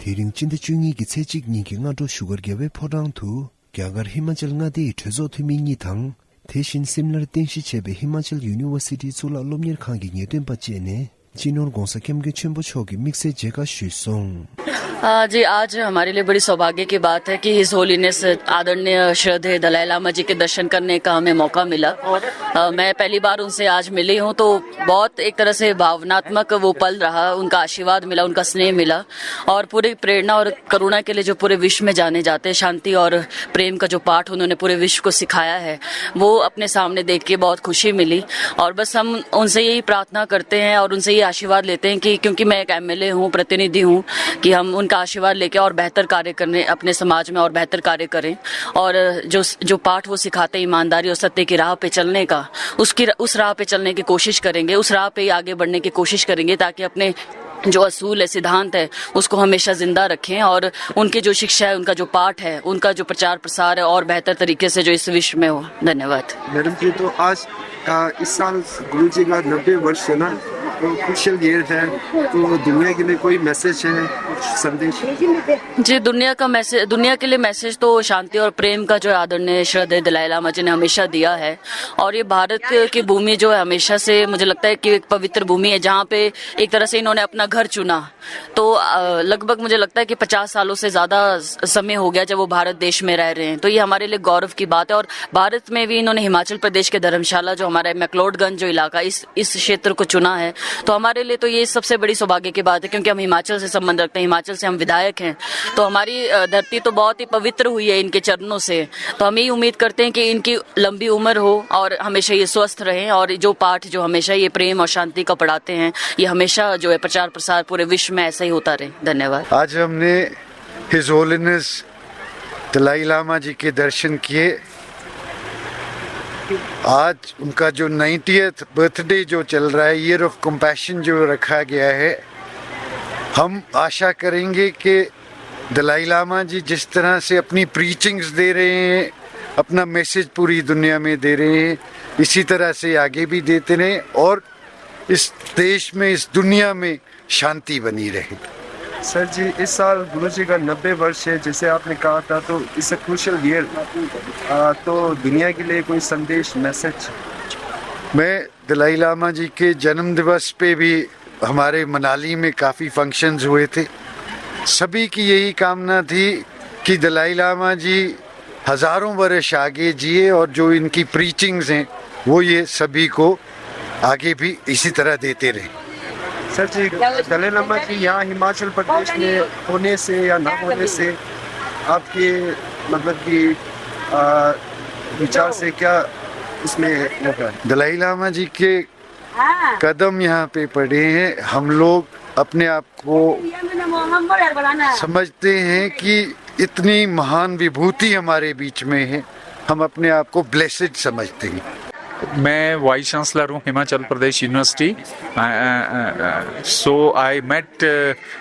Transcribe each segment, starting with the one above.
Thiring chinda chungi ki tsechik ni ki nga do sugar gyawe podang tu, gyagar Himachal nga di trezo thumi ni thang, Teshin similar tenshi chebe Himachal University zula lomnyer khangi nye duen pache ne, Jinor gongsa kemge chenpo chogi mixe jeka shu song. जी आज हमारे लिए बड़ी सौभाग्य की बात है कि his holiness आदरणीय श्रद्धेय दलाई लामा जी के दर्शन करने का हमें मौका मिला। मैं पहली बार उनसे आज मिली हूँ तो बहुत एक तरह से भावनात्मक वो पल रहा, उनका आशीर्वाद मिला, उनका स्नेह मिला और पूरी प्रेरणा और करुणा के लिए जो पूरे विश्व में जाने जाते हैं, शांति और प्रेम का जो पाठ उन्होंने पूरे विश्व को सिखाया है वो अपने सामने देख के बहुत खुशी मिली। और बस हम उनसे यही प्रार्थना करते हैं और उनसे ये आशीर्वाद लेते हैं कि क्योंकि मैं एक MLA हूँ, प्रतिनिधि हूँ, कि हम उनका आशीर्वाद लेके और बेहतर कार्य करने अपने समाज में और बेहतर कार्य करें और जो पाठ वो सिखाते हैं ईमानदारी और सत्य की राह पे चलने का, उस राह पे चलने की कोशिश करेंगे, उस राह पे ही आगे बढ़ने की कोशिश करेंगे ताकि अपने जो असूल है, सिद्धांत है, उसको हमेशा जिंदा रखें और उनकी जो शिक्षा है, उनका जो पाठ है, उनका जो प्रचार प्रसार है और बेहतर तरीके से जो इस विश्व में हो। धन्यवाद। मैडम जी, तो आज इस साल गुरु जी का 90 वर्ष है ना, तो क्रूशियल ईयर है, तो दुनिया के लिए कोई मैसेज है, कुछ संदेश? जी, दुनिया के लिए मैसेज तो शांति और प्रेम का जो आदरणीय श्रद्धेय दलाई लामा जी ने हमेशा दिया है और ये भारत की भूमि जो है हमेशा से मुझे लगता है कि एक पवित्र भूमि है जहाँ पे एक तरह से इन्होंने अपना घर चुना। तो लगभग मुझे लगता है कि 50 सालों से ज्यादा समय हो गया जब वो भारत देश में रह रहे हैं, तो ये हमारे लिए गौरव की बात है। और भारत में भी इन्होंने हिमाचल प्रदेश के धर्मशाला जो हमारा मैक्लोडगंज जो इलाका इस क्षेत्र को चुना है, तो हमारे लिए तो ये सबसे बड़ी सौभाग्य की बात है क्योंकि हम हिमाचल से संबंध रखते हैं, हिमाचल से हम विधायक हैं, तो हमारी धरती तो बहुत ही पवित्र हुई है इनके चरणों से। तो हम यही उम्मीद करते हैं कि इनकी लंबी उम्र हो और हमेशा ये स्वस्थ रहें और जो पाठ जो हमेशा ये प्रेम और शांति का पढ़ाते हैं ये हमेशा जो है प्रचार प्रसार पूरे विश्व में ऐसा ही होता रहे। धन्यवाद। आज हमने हिज होलीनेस दलाई लामा जी के दर्शन किए। आज उनका जो 90th बर्थडे जो चल रहा है, ईयर ऑफ कंपैशन जो रखा गया है, हम आशा करेंगे कि दलाई लामा जी जिस तरह से अपनी प्रीचिंग्स दे रहे हैं, अपना मैसेज पूरी दुनिया में दे रहे हैं, इसी तरह से आगे भी देते रहें और इस देश में, इस दुनिया में शांति बनी रहे। सर जी, इस साल गुरु जी का 90 वर्ष है, जैसे आपने कहा था, तो इस क्रूशियल ईयर, तो दुनिया के लिए कोई संदेश, मैसेज? मैं दलाई लामा जी के जन्म दिवस पे भी हमारे मनाली में काफ़ी फंक्शंस हुए थे। सभी की यही कामना थी कि दलाई लामा जी हज़ारों वर्ष आगे जिए और जो इनकी प्रीचिंग्स हैं वो ये सभी को आगे भी इसी तरह देते रहें। सर जी, दलाई लामा जी यहाँ हिमाचल प्रदेश में होने से या ना होने से आपके मतलब कि विचार से क्या इसमें होगा? दलाई लामा जी के कदम यहाँ पे पड़े हैं। हम लोग अपने आप को समझते हैं कि इतनी महान विभूति हमारे बीच में है, हम अपने आप को ब्लेसेड समझते हैं। मैं वाइस चांसलर हूँ Himachal Pradesh university. So I met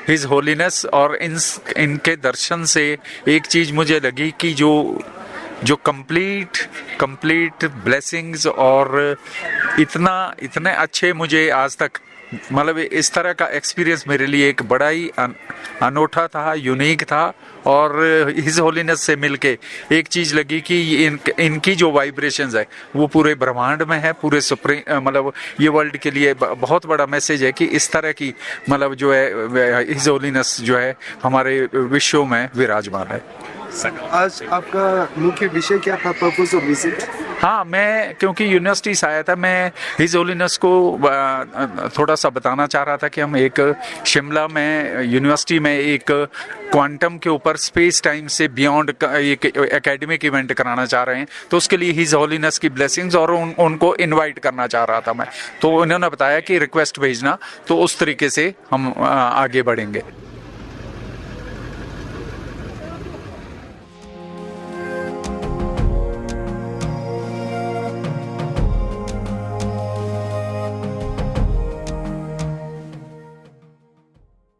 his holiness और इनके दर्शन से एक चीज़ मुझे लगी कि जो कंप्लीट ब्लेसिंग्स और इतने अच्छे मुझे आज तक मतलब इस तरह का एक्सपीरियंस मेरे लिए एक बड़ा ही अनोखा था, यूनिक था। और हिज होलीनेस से मिलके एक चीज़ लगी कि इनकी जो वाइब्रेशंस है वो पूरे ब्रह्मांड में है, पूरे सुप्रीम मतलब ये वर्ल्ड के लिए बहुत बड़ा मैसेज है कि इस तरह की मतलब जो है हिज होलीनेस जो है हमारे विश्व में विराजमान है। आज आपका मुख्य विषय क्या था, पर्पस ऑफ विजिट? हाँ, मैं क्योंकि यूनिवर्सिटी से आया था, मैं हिज होलीनेस को थोड़ा सा बताना चाह रहा था कि हम एक शिमला में यूनिवर्सिटी में एक क्वांटम के ऊपर स्पेस टाइम से बियॉन्ड एक एकेडमिक इवेंट कराना चाह रहे हैं, तो उसके लिए हिज होलीनेस की ब्लेसिंग्स और उनको इनवाइट करना चाह रहा था मैं। तो उन्होंने बताया कि रिक्वेस्ट भेजना, तो उस तरीके से हम आगे बढ़ेंगे।